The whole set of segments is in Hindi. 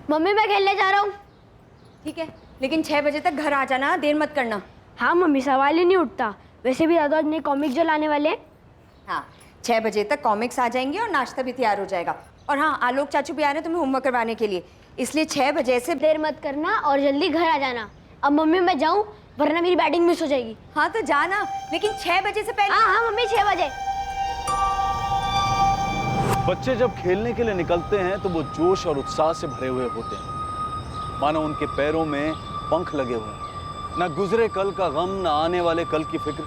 मम्मी मैं खेलने जा रहा हूँ। ठीक है, लेकिन 6 बजे तक घर आ जाना, देर मत करना। हाँ मम्मी, सवाल ही नहीं उठता। वैसे भी दादा नए कॉमिक जो लाने वाले हैं। हाँ, 6 बजे तक कॉमिक्स आ जाएंगे और नाश्ता भी तैयार हो जाएगा। और हाँ, आलोक चाचू भी आ रहे हैं तुम्हें होमवर्क करवाने के लिए, इसलिए 6 बजे से देर मत करना और जल्दी घर आ जाना। अब मम्मी मैं जाऊँ, वरना मेरी बैटिंग मिस हो जाएगी। हाँ तो जाना, लेकिन 6 बजे से पहले। हाँ हाँ मम्मी, 6 बजे। बच्चे जब खेलने के लिए निकलते हैं तो वो जोश और उत्साह से भरे हुए होते हैं, मानो उनके पैरों में पंख लगे हुए हैं। ना गुजरे कल का गम, ना आने वाले कल की फिक्र,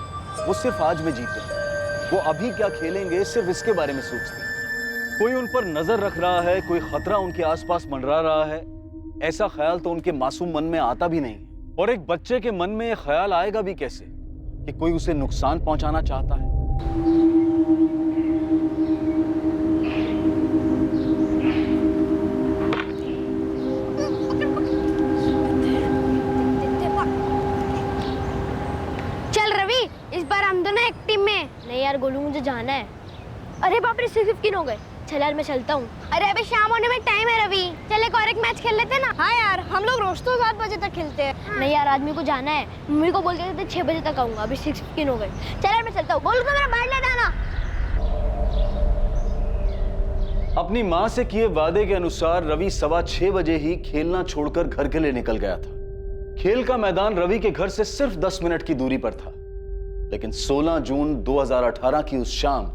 वो सिर्फ आज में जीते हैं। वो अभी क्या खेलेंगे सिर्फ इसके बारे में सोचते हैं। कोई उन पर नजर रख रहा है, कोई खतरा उनके आसपास मंडरा रहा है, ऐसा ख्याल तो उनके मासूम मन में आता भी नहीं। और एक बच्चे के मन में यह ख्याल आएगा भी कैसे कि कोई उसे नुकसान पहुंचाना चाहता है। चल रवि, इस बार हम दोनों एक टीम में। नहीं यार गोलू, मुझे जाना है। अरे बाप रे, 6:15 हो गए। चल यार मैं चलता हूँ। अरे अभी शाम होने में टाइम है रवि, चल एक और एक मैच खेल लेते हैं ना। हाँ यार, हम लोग रोज तो 7 बजे तक खेलते हैं। नहीं यार, आदमी को जाना है। मम्मी को बोल के थे 6 बजे तक आऊंगा, अभी 6:15 हो गए। चल यार मैं चलता हूँ। गोलू को मेरा बैट ले जाना। अपनी माँ से किए वादे के अनुसार रवि 6:15 बजे ही खेलना छोड़कर घर के लिए निकल गया था। खेल का मैदान रवि के घर से सिर्फ 10 मिनट की दूरी पर था, लेकिन 16 जून 2018 की उस शाम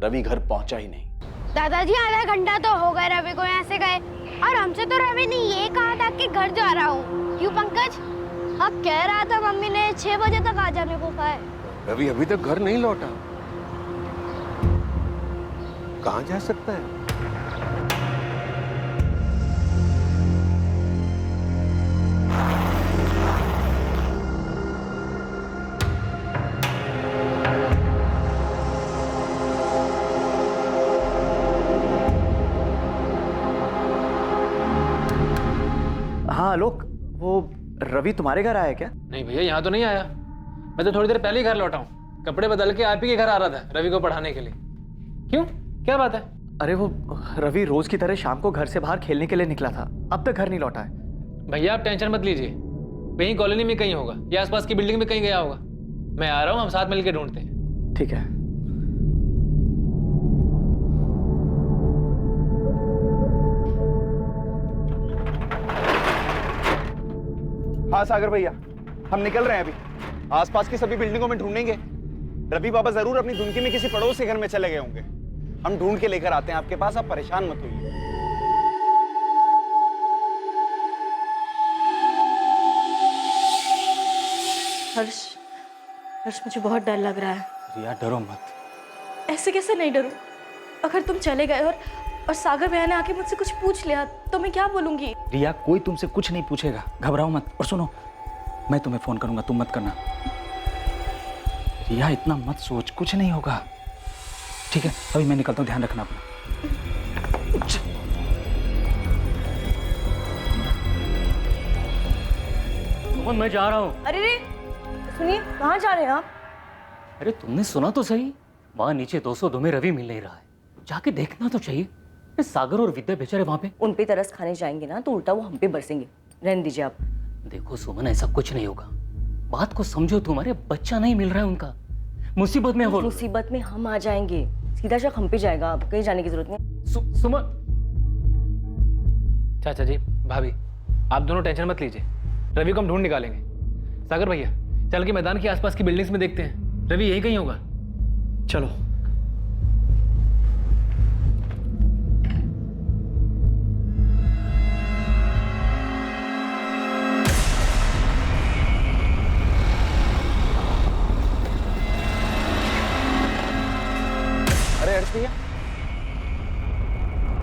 रवि घर पहुंचा ही नहीं। दादाजी आधा घंटा तो हो गए रवि को यहाँ से गए, और हमसे तो रवि ने ये कहा था कि घर जा रहा हूँ। क्यों पंकज? अब कह रहा था मम्मी ने 6 बजे तक आ जाने को कहा है। रवि अभी तक घर नहीं लौटा, कहाँ जा सकता है? हाँ आलोक, वो रवि तुम्हारे घर आया क्या? नहीं भैया, यहाँ तो नहीं आया। मैं तो थोड़ी देर पहले ही घर लौटा हूँ। कपड़े बदल के आप ही के घर आ रहा था रवि को पढ़ाने के लिए। क्यों, क्या बात है? अरे वो रवि रोज की तरह शाम को घर से बाहर खेलने के लिए निकला था, अब तक घर नहीं लौटा है। भैया आप टेंशन मत लीजिए, कहीं कॉलोनी में कहीं होगा या आसपास की बिल्डिंग में कहीं गया होगा। मैं आ रहा हूँ, हम साथ मिलकर ढूंढते हैं। ठीक है। हाँ सागर भैया, हम निकल रहे हैं अभी। आसपास की सभी बिल्डिंगों में ढूंढेंगे। रवि बाबा जरूर अपनी धुनकी में किसी पड़ोस के घर में चले गए होंगे। हम ढूंढ के लेकर आते हैं आपके पास, आप परेशान मत होइए। हर्ष मुझे बहुत डर लग रहा है। रिया डरो मत। ऐसे कैसे नहीं डरूं? अगर तुम चले गए और सागर भैया ने आके मुझसे कुछ पूछ लिया तो मैं क्या बोलूंगी? रिया कोई तुमसे कुछ नहीं पूछेगा, घबराओ मत। और सुनो, मैं तुम्हें फोन करूंगा, तुम मत करना। रिया इतना मत सोच, कुछ नहीं होगा। ठीक है, अभी मैं निकलता हूँ, ध्यान रखना अपना। सुमन मैं जा रहा हूँ। अरे रे सुनिए, कहाँ जा रहे हैं आप? अरे तुमने सुना तो सही, वहाँ नीचे 202 में रवि मिल नहीं रहा है। जाके देखना तो चाहिए। सागर और विद्या बेचारे वहाँ पे। उन पे तरस खाने जाएंगे ना तो उल्टा वो हम पे बरसेंगे। रहने दीजिए आप। देखो सुमन, ऐसा कुछ नहीं होगा। बात को समझो, तुम्हारे बच्चा नहीं मिल रहा है उनका, मुसीबत में हो। मुसीबत में हम आ जाएंगे, सीधा शक हम पे जाएगा, आप कहीं जाने की जरूरत नहीं। सुमन। चाचा जी, भाभी, आप दोनों टेंशन मत लीजिए, रवि को हम ढूंढ निकालेंगे। सागर भैया, चल के मैदान के आसपास की बिल्डिंग्स में देखते हैं, रवि यही कहीं होगा। चलो। अरे हर्ष भैया,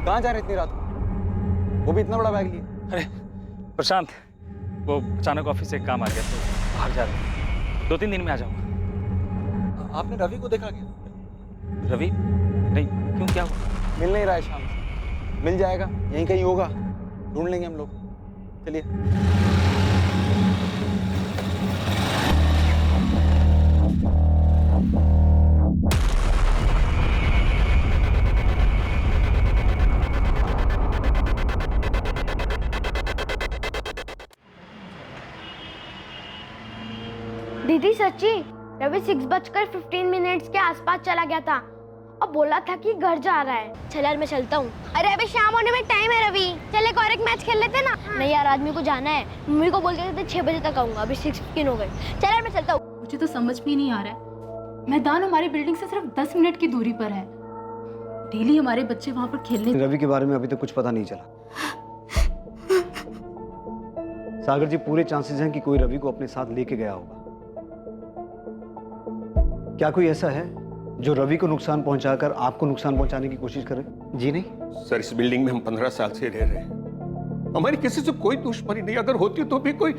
कहाँ जा रहे इतनी रात को? वो भी इतना बड़ा बैग लिए? अरे प्रशांत, वो अचानक ऑफिस से काम आ गया तो भाग जा रहे हैं। 2-3 दिन में आ जाऊंगा। आपने रवि को देखा क्या? रवि? नहीं, क्यों, क्या हुआ? मिल नहीं रहा है शाम से। मिल जाएगा, यहीं कहीं होगा, ढूंढ लेंगे हम लोग। चलिए। सच्ची, रवि 6:15 के आसपास चला गया था और बोला था कि घर जा रहा है। चल यार मैं चलता हूँ। अरे अभी शाम होने में टाइम है रवि, चल एक और एक मैच खेल लेते ना। नहीं यार आज मेरे को जाना है, मम्मी को बोल देते थे 6 बजे तक आऊंगा, अभी 6:15 हो गए। चल यार मैं चलता हूँ। मुझे तो समझ में ही नहीं आ रहा है, मैदान हमारी बिल्डिंग से सिर्फ 10 मिनट की दूरी पर है। डेली हमारे बच्चे वहाँ पर खेलने। रवि के बारे में अभी तक कुछ पता नहीं चला। सागर जी, पूरे चांसेस हैं कि कोई रवि को अपने साथ लेके गया होगा। क्या कोई ऐसा है जो रवि को नुकसान पहुंचाकर आपको नुकसान पहुंचाने की कोशिश करे? जी नहीं सर, इस बिल्डिंग में हम 15 साल से रह रहे हैं। हमारी किसी से कोई दुश्मनी नहीं, अगर होती तो भी कोई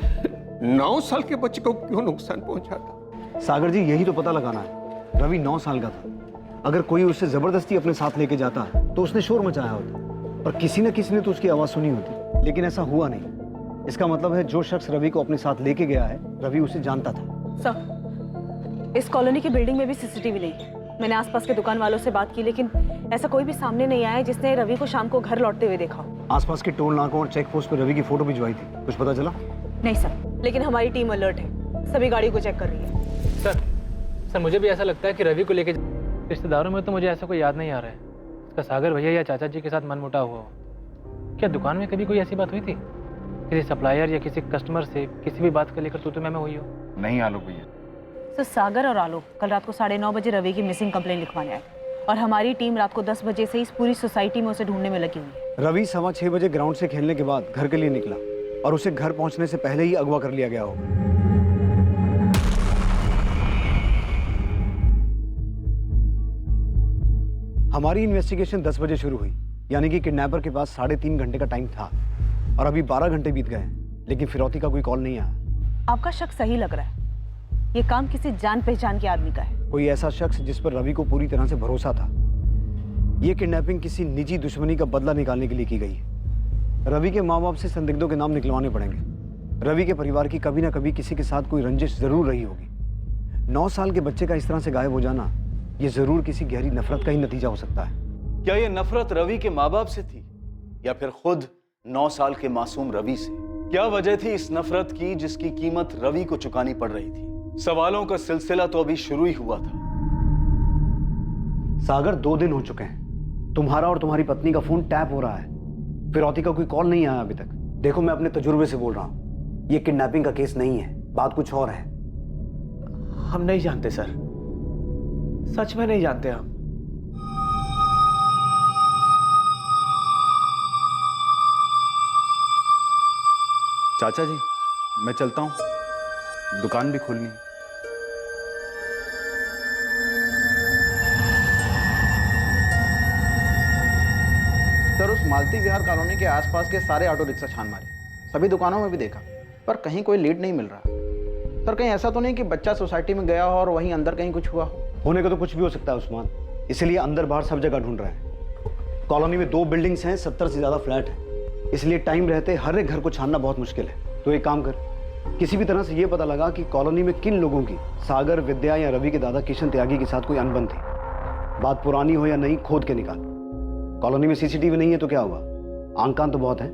9 साल के बच्चे को क्यों नुकसान पहुंचाता? सागर जी, यही तो पता लगाना है। रवि 9 साल का था, अगर कोई उसे जबरदस्ती अपने साथ लेके जाता तो उसने शोर मचाया होता और किसी न किसी ने तो उसकी आवाज सुनी होती, लेकिन ऐसा हुआ नहीं। इसका मतलब है जो शख्स रवि को अपने साथ लेके गया है, रवि उसे जानता था। सर, इस कॉलोनी की बिल्डिंग में भी सीसीटीवी नहीं है। मैंने आसपास के दुकान वालों से बात की, लेकिन ऐसा कोई भी सामने नहीं आया जिसने रवि को शाम को घर लौटते हुए देखा। आसपास के टोल नाकों और चेक पोस्ट पर रवि की फोटो भिजवाई थी, कुछ पता चला? नहीं सर, लेकिन हमारी टीम अलर्ट है, सभी गाड़ी को चेक कर रही है। सर मुझे भी ऐसा लगता है कि रवि को लेके रिश्तेदारों में तो मुझे ऐसा कोई याद नहीं आ रहा है। इसका सागर भैया या चाचा जी के साथ मनमुटाव हुआ हो। क्या दुकान में कभी कोई ऐसी बात हुई थी? किसी सप्लायर या किसी कस्टमर से किसी भी बात को लेकर तू मैं हुई हो? नहीं आलोक भैया। सर, सागर और आलोक कल रात को 9:30 बजे रवि की मिसिंग कंप्लेंट लिखवाने आए और हमारी टीम रात को 10 बजे से इस पूरी सोसाइटी में उसे ढूंढने में लगी हुई है। रवि 6:15 बजे ग्राउंड से खेलने के बाद घर के लिए निकला और उसे घर पहुंचने से पहले ही अगवा कर लिया गया होगा। हमारी इन्वेस्टिगेशन 10 बजे शुरू हुई, यानी कि किडनैपर के पास 3.5 घंटे का टाइम था और अभी 12 घंटे बीत गए हैं, लेकिन फिरौती का कोई कॉल नहीं आया। आपका शक सही लग रहा है, ये काम किसी जान पहचान के आदमी का है। कोई ऐसा शख्स जिस पर रवि को पूरी तरह से भरोसा था। ये किडनैपिंग किसी निजी दुश्मनी का बदला निकालने के लिए की गई है। रवि के माँ बाप से संदिग्धों के नाम निकलवाने पड़ेंगे। रवि के परिवार की कभी ना कभी किसी के साथ कोई रंजिश जरूर रही होगी। 9 साल के बच्चे का इस तरह से गायब हो जाना, ये जरूर किसी गहरी नफरत का ही नतीजा हो सकता है। क्या ये नफरत रवि के माँ बाप से थी या फिर खुद 9 साल के मासूम रवि से? क्या वजह थी इस नफरत की जिसकी कीमत रवि को चुकानी पड़ रही थी? सवालों का सिलसिला तो अभी शुरू ही हुआ था। सागर, 2 दिन हो चुके हैं, तुम्हारा और तुम्हारी पत्नी का फोन टैप हो रहा है, फिरौती का कोई कॉल नहीं आया अभी तक। देखो, मैं अपने तजुर्बे से बोल रहा हूँ, ये किडनैपिंग का केस नहीं है, बात कुछ और है। हम नहीं जानते सर, सच में नहीं जानते हम। चाचा जी, मैं चलता हूँ, दुकान भी खोलनी है। सर, उस मालती विहार कॉलोनी के आसपास के सारे ऑटो रिक्शा छान मारे, सभी दुकानों में भी देखा, पर कहीं कोई लीड नहीं मिल रहा। सर, कहीं ऐसा तो नहीं कि बच्चा सोसाइटी में गया हो और वहीं अंदर कहीं कुछ हुआ हो? होने का तो कुछ भी हो सकता है उस्मान, इसलिए अंदर बाहर सब जगह ढूंढ रहे हैं। कॉलोनी में 2 बिल्डिंग्स हैं, 70 से ज्यादा फ्लैट हैं, इसलिए टाइम रहते हर एक घर को छानना बहुत मुश्किल है। तो एक काम कर, किसी भी तरह से ये पता लगा कि कॉलोनी में किन लोगों की सागर, विद्या या रवि के दादा किशन त्यागी के साथ कोई अनबन थी। बात पुरानी हो या नहीं, खोद के निकाल। कॉलोनी में सीसीटीवी नहीं है तो क्या हुआ, आंख कान तो बहुत है,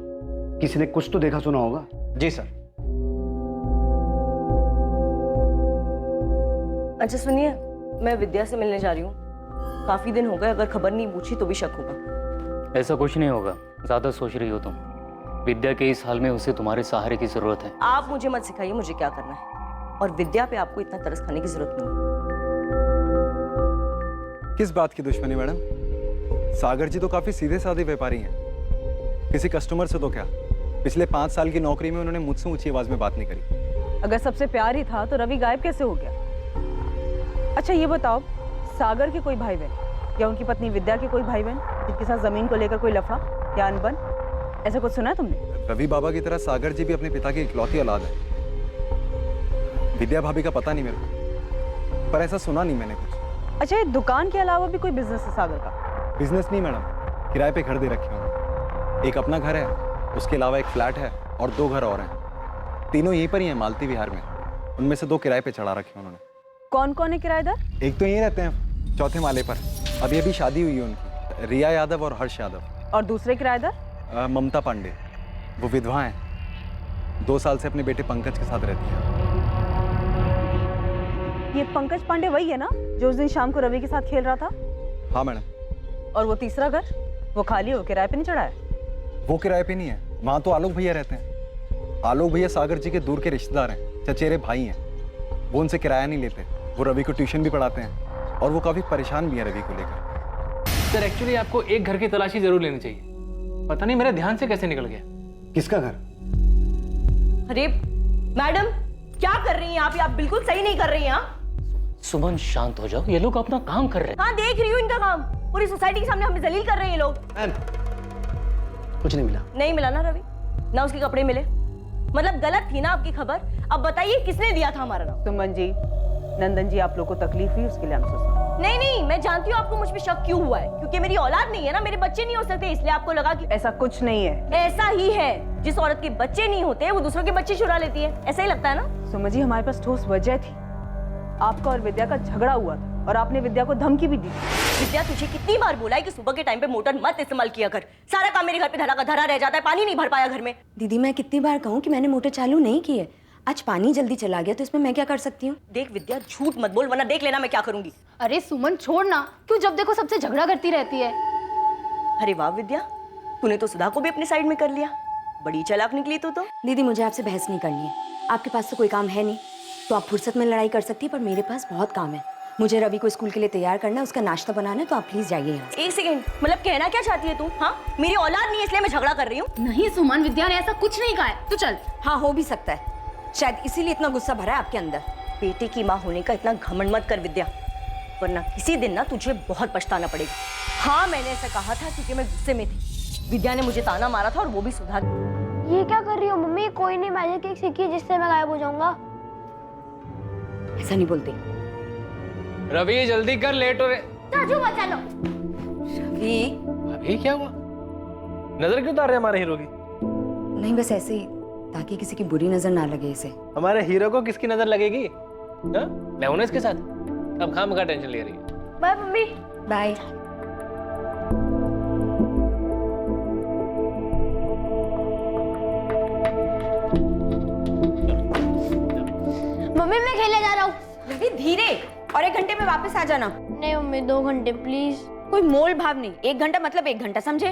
किसी ने कुछ तो देखा सुना होगा। जी सर। अच्छा सुनिए, मैं विद्या से मिलने जा रही हूँ, काफी दिन हो गए, अगर खबर नहीं पूछी तो भी शक होगा। ऐसा कुछ नहीं होगा, ज्यादा सोच रही हो तुम। विद्या के इस हाल में उसे तुम्हारे सहारे की जरूरत है। आप मुझे मत सिखाइए मुझे क्या करना है, और विद्या पे आपको इतना तरस खाने की जरूरत नहीं है। किस बात की दुश्मनी मैडम? सागर जी तो काफी सीधे साधे व्यापारी हैं। किसी कस्टमर से तो क्या, पिछले 5 साल की नौकरी में उन्होंने मुझसे ऊंची आवाज में बात नहीं करी। अगर सबसे प्यार ही था तो रवि गायब कैसे हो गया? अच्छा ये बताओ, सागर के कोई भाई बहन या उनकी पत्नी विद्या के कोई भाई बहन जिनके साथ जमीन को लेकर कोई लफड़ा या अनबन, ऐसा कुछ सुना है तुमने? रवि बाबा की तरह सागर जी भी अपने पिता की इकलौती औलाद है। विद्या भाभी का पता नहीं मेरे को, पर ऐसा सुना नहीं मैंने कुछ। अच्छा, ये दुकान के अलावा भी कोई बिजनेस है सागर का? बिजनेस नहीं मैडम, किराए पे घर दे रखे उन्होंने। एक अपना घर है, उसके अलावा एक फ्लैट है और 2 घर और हैं। तीनों यहीं पर ही हैं, मालती विहार में। उनमें से 2 किराए पे चढ़ा रखे उन्होंने। कौन कौन है किराएदार? एक तो यहीं रहते हैं 4थे माले पर, अभी अभी शादी हुई है उनकी, रिया यादव और हर्ष यादव। और दूसरे किराएदार? ममता पांडे, वो विधवा हैं, 2 साल से अपने बेटे पंकज के साथ रहती है। ये पंकज पांडे वही है ना जो उस दिन शाम को रवि के साथ खेल रहा था? हाँ मैडम। और वो तीसरा घर वो खाली हो किराए पे नहीं चढ़ा है? वो किराए पे नहीं है, वहाँ तो आलोक भैया रहते हैं। आलोक भैया सागर जी के दूर के रिश्तेदार हैं, चचेरे भाई हैं। वो उनसे किराया नहीं लेते। वो रवि को ट्यूशन भी पढ़ाते हैं और वो काफ़ी परेशान भी है रवि को लेकर। सर एक्चुअली आपको एक घर की तलाशी जरूर लेनी चाहिए। पता नहीं मेरे ध्यान से कैसे निकल गया। किसका घर? अरे मैडम क्या कर रही हैं आप बिल्कुल सही नहीं कर रही हैं। सुमन शांत हो जाओ, ये लोग अपना काम कर रहे हैं। हाँ देख रही हूँ इनका काम, पूरी सोसाइटी के सामने हमें जलील कर रहे हैं ये लोग। कुछ नहीं मिला। नहीं मिला ना रवि, ना उसके कपड़े मिले, मतलब गलत थी ना आपकी खबर। अब बताइए किसने दिया था हमारा नाम? सुमन जी, नंदन जी आप लोग को तकलीफ हुई उसके लिए हम सोचते। नहीं, मैं जानती हूँ आपको मुझ पे शक क्यों हुआ है, क्योंकि मेरी औलाद नहीं है ना, मेरे बच्चे नहीं हो सकते, इसलिए आपको लगा कि ऐसा कुछ नहीं है। ऐसा ही है, जिस औरत के बच्चे नहीं होते वो दूसरों के बच्चे चुरा लेती है, ऐसा ही लगता है ना? सुमन जी हमारे पास ठोस वजह थी, आपका और विद्या का झगड़ा हुआ था और आपने विद्या को धमकी भी दी। विद्या तुझे कितनी बार बोला है कि सुबह के टाइम पे मोटर मत इस्तेमाल किया कर, सारा काम मेरे घर पे धरा का धरा रह जाता है, पानी नहीं भर पाया घर में। दीदी मैं कितनी बार कहूँ कि मैंने मोटर चालू नहीं की है, आज पानी जल्दी चला गया तो इसमें मैं क्या कर सकती हूँ? देख विद्या झूठ मत बोल वरना देख लेना मैं क्या करूंगी। अरे सुमन छोड़ ना, क्यों जब देखो सबसे झगड़ा करती रहती है। अरे वाह विद्या, तूने तो सुधा को भी अपनी साइड में कर लिया, बड़ी चालाक निकली तू तो। दीदी मुझे आपसे बहस नहीं करनी है, आपके पास तो कोई काम है नहीं, तो आप फुर्सत में लड़ाई कर सकती है, पर मेरे पास बहुत काम है। मुझे रवि को स्कूल के लिए तैयार करना है, उसका नाश्ता बनाना है, तो आप प्लीज जाइए यहाँ से। एक सेकंड, मतलब कहना क्या चाहती है तू? हाँ मेरी औलाद नहीं है इसलिए मैं झगड़ा कर रही हूँ? नहीं सुमन, विद्या ने ऐसा कुछ नहीं कहा है, तू चल। हाँ हो भी सकता है, शायद इसीलिए इतना गुस्सा भरा है आपके अंदर। बेटे की माँ होने का इतना घमंड मत कर विद्या, वरना किसी दिन ना तुझे बहुत पछताना पड़ेगा। हाँ मैंने ऐसा कहा था क्योंकि मैं गुस्से में थी, विद्या ने मुझे ताना मारा था और वो भी सुधा। ये क्या कर रही हो मम्मी? कोई नहीं मैजिक ट्रिक सीखी जिससे मैं गायब हो जाऊंगा। ऐसा नहीं बोलते। रवि जल्दी कर, लेट हो रहे। चाचू बचा लो। रवि अभी क्या हुआ? नजर क्यों उतार रहे हमारे हीरो की? नहीं बस ऐसे ही, ताकि किसी की बुरी नजर ना लगे इसे। हमारे हीरो को किसकी नजर लगेगी? हा? मैं हूं ना इसके साथ, अब खामखा टेंशन ले रही है। Bye mummy. बाय। मम्मी मैं खेलने जा रहा हूँ। रवि धीरे, और 1 घंटे में वापस आ जाना। नहीं मम्मी 2 घंटे प्लीज। कोई मोल भाव नहीं, 1 घंटा मतलब 1 घंटा, समझे?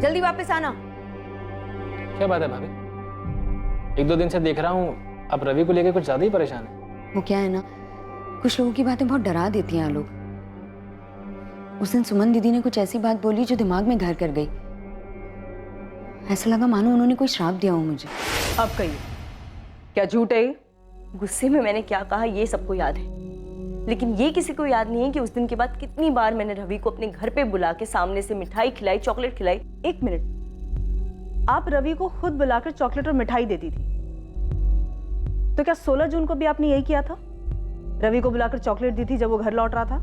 जल्दी वापस आना। क्या बात है भाभी? 1-2 दिन से देख रहा हूँ आप रवि को लेकर कुछ ज्यादा ही परेशान है। वो क्या है ना, कुछ लोगों की बातें बहुत डरा देती हैं लोग। उस दिन सुमन दीदी ने कुछ ऐसी बात बोली जो दिमाग में घर कर गई। ऐसा लगा मानो उन्होंने कोई श्राप दिया हो मुझे। अब कहिए क्या झूठ है? गुस्से में मैंने क्या कहा ये सबको याद है, लेकिन ये किसी को याद नहीं है कि उस दिन के बाद कितनी बार मैंने रवि को अपने घर पे बुला के सामने से मिठाई खिलाई, चॉकलेट खिलाई। 1 मिनट, आप रवि को खुद बुलाकर चॉकलेट और मिठाई देती थी, तो क्या 16 जून को भी आपने यही किया था? रवि को बुलाकर चॉकलेट दी थी जब वो घर लौट रहा था?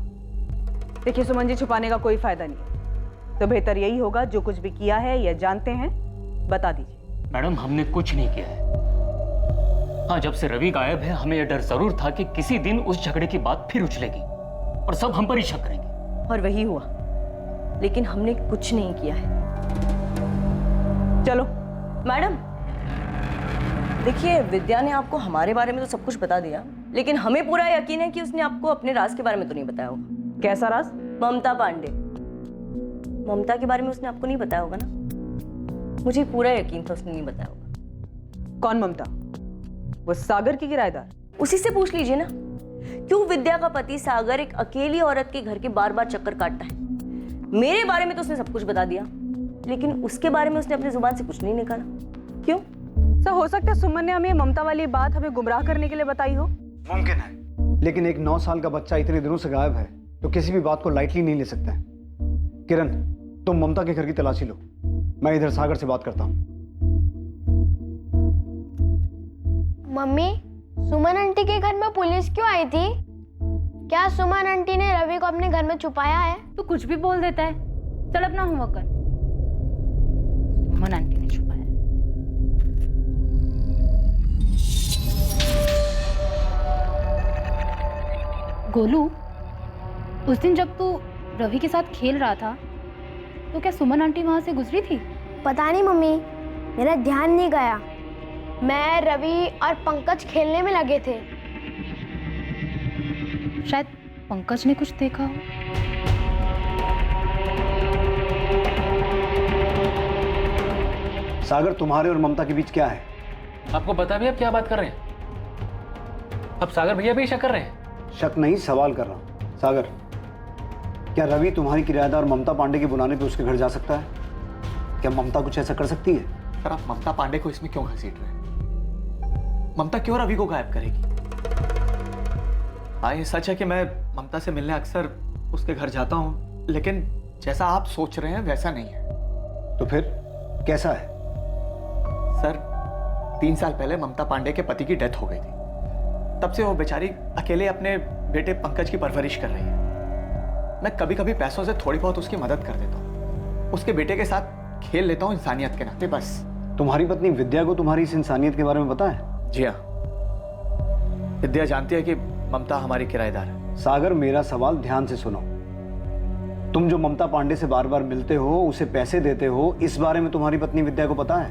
देखिए सुमन जी, छुपाने का कोई फायदा नहीं, तो बेहतर यही होगा जो कुछ भी किया है या जानते हैं बता दीजिए। मैडम हमने कुछ नहीं किया है। हाँ जब से रवि गायब है हमें यह डर जरूर था कि किसी दिन उस झगड़े की बात फिर उछलेगी और सब हम पर ही शक करेंगे, और वही हुआ, लेकिन हमने कुछ नहीं किया है। चलो मैडम देखिए, विद्या ने आपको हमारे बारे में तो सब कुछ बता दिया, लेकिन हमें पूरा यकीन है कि उसने आपको अपने राज के बारे में तो नहीं बताया होगा। कैसा राज? ममता पांडे, ममता के बारे में उसने आपको नहीं बताया होगा ना? मुझे पूरा यकीन था उसने नहीं बताया होगा। कौन ममता? वो सागर की किराएदार? उसी से पूछ लीजिए ना, क्यों विद्या का पति सागर एक अकेली औरत के घर के बार बार चक्कर काटता है। मेरे बारे में तो उसने सब कुछ बता दिया, लेकिन उसके बारे में उसने अपनी जुबान से कुछ नहीं निकाला। क्यों? सर हो सकता है सुमन ने हमें ममता वाली बात हमें गुमराह करने के लिए बताई हो। मुमकिन है, लेकिन एक 9 साल का बच्चा इतने दिनों से गायब है तो किसी भी बात को लाइटली नहीं ले सकता है। किरण तुम ममता के घर की तलाशी लो, मैं इधर सागर से बात करता हूँ। मम्मी सुमन आंटी के घर में पुलिस क्यों आई थी? क्या सुमन आंटी ने रवि को अपने घर में छुपाया है? तू कुछ भी बोल देता है, चल अपना होमवर्क कर। सुमन आंटी ने छुपाया। गोलू, उस दिन जब तू रवि के साथ खेल रहा था तो क्या सुमन आंटी वहां से गुजरी थी? पता नहीं मम्मी, मेरा ध्यान नहीं गया। मैं रवि और पंकज खेलने में लगे थे। शायद पंकज ने कुछ देखा हो। सागर, तुम्हारे और ममता के बीच क्या है? आपको पता भी आप क्या बात कर रहे हैं? अब सागर भैया भी शक कर रहे हैं? शक नहीं, सवाल कर रहा हूं। सागर, क्या रवि तुम्हारी किराएदार ममता पांडे के बुलाने पे उसके घर जा सकता है? क्या ममता कुछ ऐसा कर सकती है? पर आप ममता पांडे को इसमें क्यों घसीट रहे हैं? ममता क्यों रवि को गायब करेगी? हाँ, ये सच है कि मैं ममता से मिलने अक्सर उसके घर जाता हूँ, लेकिन जैसा आप सोच रहे हैं वैसा नहीं है। तो फिर कैसा है? सर, 3 साल पहले ममता पांडे के पति की डेथ हो गई थी। तब से वो बेचारी अकेले अपने बेटे पंकज की परवरिश कर रही है। मैं कभी कभी पैसों से थोड़ी बहुत उसकी मदद कर देता हूँ, उसके बेटे के साथ खेल लेता हूँ इंसानियत के नाते, बस। तुम्हारी पत्नी विद्या को तुम्हारी इस इंसानियत के बारे में पता है? जी हाँ, विद्या जानती है कि ममता हमारी किराएदार है। सागर, मेरा सवाल ध्यान से सुनो। तुम जो ममता पांडे से बार बार मिलते हो, उसे पैसे देते हो, इस बारे में तुम्हारी पत्नी विद्या को पता है?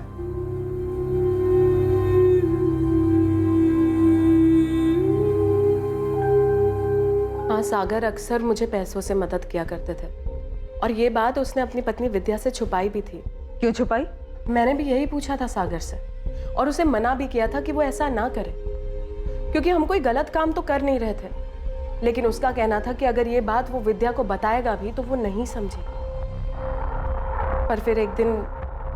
हाँ, सागर अक्सर मुझे पैसों से मदद किया करते थे और ये बात उसने अपनी पत्नी विद्या से छुपाई भी थी। क्यों छुपाई? मैंने भी यही पूछा था सागर से और उसे मना भी किया था कि वो ऐसा ना करे, क्योंकि हम कोई गलत काम तो कर नहीं रहे थे। लेकिन उसका कहना था कि अगर ये बात वो विद्या को बताएगा भी तो वो नहीं समझेगी। पर फिर एक दिन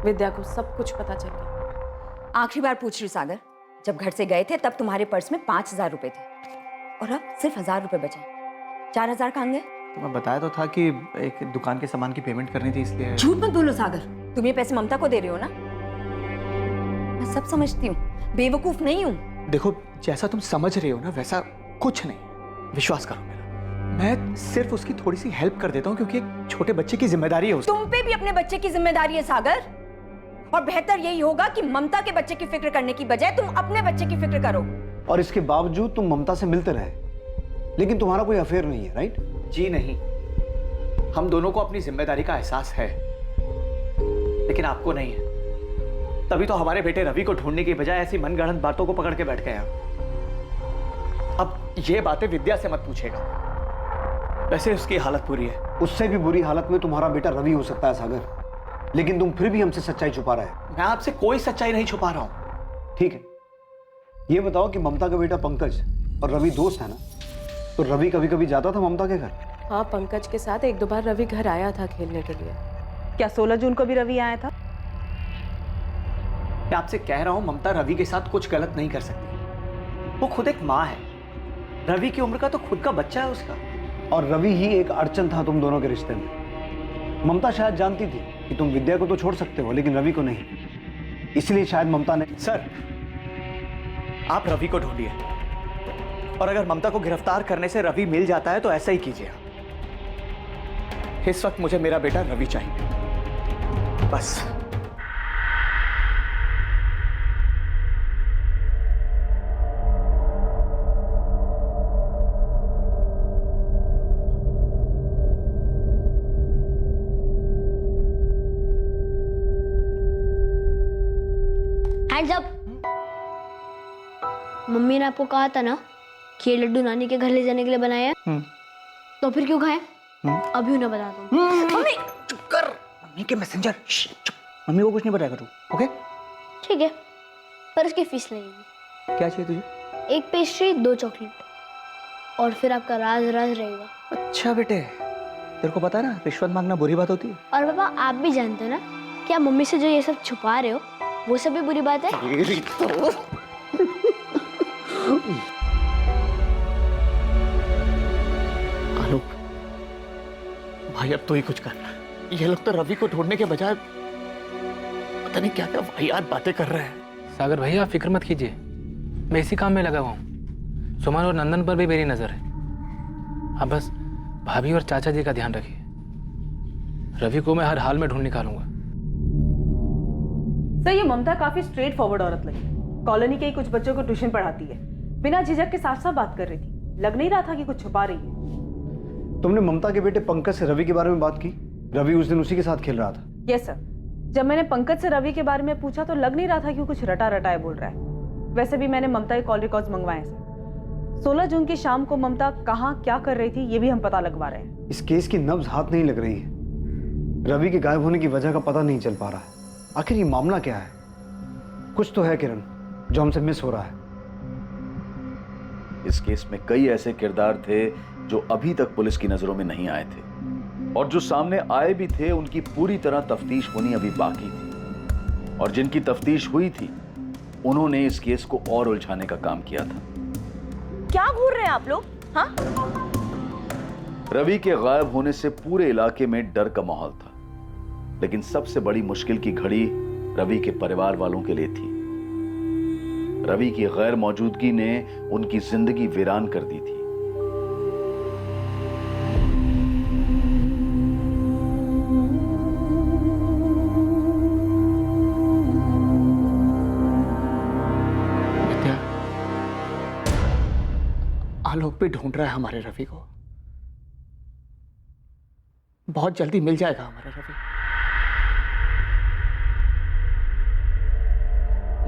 विद्या को सब कुछ पता चल गया। आखिरी बार पूछ रही सागर, जब घर से गए थे तब तुम्हारे पर्स में 5,000 रुपए थे और अब सिर्फ 1,000 रुपए बचे। 4,000 कहाँ गए? तो मैं बताया तो था कि एक दुकान के सामान की पेमेंट करनी थी, इसलिए। झूठ मत बोलो सागर, तुम ये पैसे ममता को दे रहे हो ना? मैं सब समझती हूँ, बेवकूफ नहीं हूँ। देखो, जैसा तुम समझ रहे हो ना वैसा कुछ नहीं, विश्वास करो मेरा। मैं सिर्फ उसकी थोड़ी सी हेल्प कर देता हूँ क्योंकि एक छोटे बच्चे की जिम्मेदारी है उसकी। तुम पे भी अपने बच्चे की जिम्मेदारी है सागर, और बेहतर यही होगा कि ममता के बच्चे की फिक्र करने की बजाय तुम अपने बच्चे की फिक्र करो। और इसके बावजूद तुम ममता से मिलते रहे, लेकिन तुम्हारा कोई अफेयर नहीं है, राइट? जी नहीं, हम दोनों को अपनी जिम्मेदारी का एहसास है, लेकिन आपको नहीं है। तभी तो हमारे बेटे रवि को ढूंढने की बजाय ऐसी मनगढ़ंत बातों को पकड़ के बैठ गए आप। अब ये बातें विद्या से मत पूछेगा, वैसे उसकी हालत बुरी है। उससे भी बुरी हालत में तुम्हारा बेटा रवि हो सकता है सागर, लेकिन तुम फिर भी हमसे सच्चाई छुपा रहे हो। मैं आपसे कोई सच्चाई नहीं छुपा रहा हूं। ठीक है, ये बताओ कि ममता का बेटा पंकज और रवि दोस्त है ना? तो रवि कभी कभी जाता था ममता के घर? हाँ, पंकज के साथ 1-2 बार रवि घर आया था खेलने के लिए। क्या 16 जून को भी रवि आया था? मैं आपसे कह रहा हूं, ममता रवि के साथ कुछ गलत नहीं कर सकती। वो खुद एक माँ है, रवि की उम्र का तो खुद का बच्चा है उसका। और रवि ही एक अड़चन था तुम दोनों के रिश्ते में। ममता शायद जानती थी कि तुम विद्या को तो छोड़ सकते हो, लेकिन रवि को नहीं, इसलिए शायद ममता ने। सर, आप रवि को ढूंढिए, और अगर ममता को गिरफ्तार करने से रवि मिल जाता है तो ऐसा ही कीजिए। इस वक्त मुझे मेरा बेटा रवि चाहिए, बस। Hands up. मम्मी ने आपको कहा था ना कि ये लड्डू नानी के घर ले जाने के लिए बनाया है, तो फिर क्यों खाए? अभी उन्हें बताता हूँ। मम्मी चुप कर, मम्मी के मैसेंजर। चुप, मम्मी को कुछ नहीं बताएगा तू, ओके? ठीक है, पर उसकी फीस लगेगी। क्या चाहिए तुझे? 1 पेस्ट्री, 2 चॉकलेट, और फिर आपका राज राज रहेगा। अच्छा बेटे, तेरे को पता है ना रिश्वत मांगना बुरी बात होती है। और पापा, आप भी जानते हो ना कि आप मम्मी से जो ये सब छुपा रहे हो वो सब भी बुरी बात है। आलोक भाई, अब तो ही कुछ कर। ये लोग तो रवि को ढूंढने के बजाय पता नहीं क्या क्या वाहियात बातें कर रहे हैं। सागर भैया, आप फिक्र मत कीजिए, मैं इसी काम में लगा हुआ हूँ। सुमन और नंदन पर भी मेरी नजर है। आप बस भाभी और चाचा जी का ध्यान रखिए। रवि को मैं हर हाल में ढूंढ निकालूंगा। सर, ये ममता काफी स्ट्रेट फॉरवर्ड औरत लगी। कॉलोनी के ही कुछ बच्चों को ट्यूशन पढ़ाती है, बिना झिझक के साफ साफ बात कर रही थी। लग नहीं रहा था कि कुछ छुपा रही है। तुमने ममता के बेटे पंकज से रवि के बारे में बात की? रवि उस दिन उसी के साथ खेल रहा था। यस सर, जब मैंने पंकज से रवि के बारे में पूछा तो लग नहीं रहा था कि कुछ रटा रटाए बोल रहा है। वैसे भी मैंने ममता के कॉल रिकॉर्ड्स मंगवाए सर। 16 जून की शाम को ममता कहाँ क्या कर रही थी ये भी हम पता लगवा रहे हैं। इस केस की नब्ज हाथ नहीं लग रही है। रवि के गायब होने की वजह का पता नहीं चल पा रहा है। आखिर ये मामला क्या है? कुछ तो है किरण जो हमसे मिस हो रहा है। इस केस में कई ऐसे किरदार थे जो अभी तक पुलिस की नजरों में नहीं आए थे, और जो सामने आए भी थे उनकी पूरी तरह तफ्तीश होनी अभी बाकी थी, और जिनकी तफ्तीश हुई थी उन्होंने इस केस को और उलझाने का काम किया था। क्या घूर रहे हैं आप लोग? हाँ, रवि के गायब होने से पूरे इलाके में डर का माहौल था, लेकिन सबसे बड़ी मुश्किल की घड़ी रवि के परिवार वालों के लिए थी। रवि की गैर मौजूदगी ने उनकी जिंदगी वीरान कर दी थी। विद्या, आलोक भी ढूंढ रहा है हमारे रवि को। बहुत जल्दी मिल जाएगा हमारा रवि।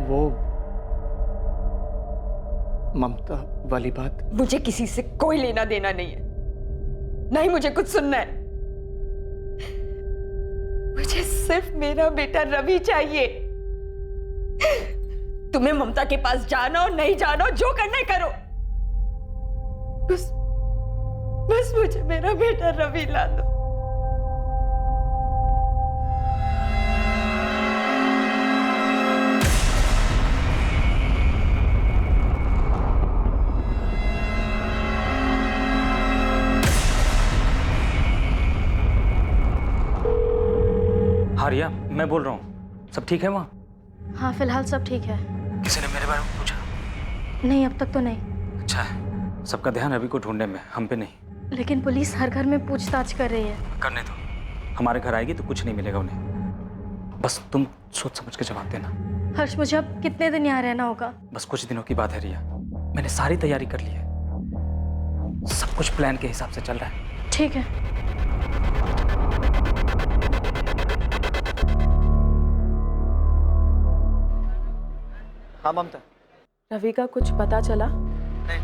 वो ममता वाली बात, मुझे किसी से कोई लेना देना नहीं है, नहीं मुझे कुछ सुनना है। मुझे सिर्फ मेरा बेटा रवि चाहिए। तुम्हें ममता के पास जाना हो नहीं जाना हो, जो करना है करो, बस मुझे मेरा बेटा रवि ला दो। हाँ रिया, मैं बोल रहा हूँ, सब ठीक है वहाँ? हाँ फिलहाल सब ठीक है। किसी ने मेरे बारे में पूछा? नहीं अब तक तो नहीं। अच्छा है, सबका ध्यान रवि को ढूंढने में, हम पे नहीं। लेकिन पुलिस हर घर में पूछताछ कर रही है। करने दो, हमारे घर आएगी तो कुछ नहीं मिलेगा उन्हें। बस तुम सोच समझ के जवाब देना। हर्ष मुझे अब कितने दिन यहाँ रहना होगा? बस कुछ दिनों की बात है रिया, मैंने सारी तैयारी कर ली है, सब कुछ प्लान के हिसाब से चल रहा है। ठीक है। हाँ ममता, रवि का कुछ पता चला? नहीं,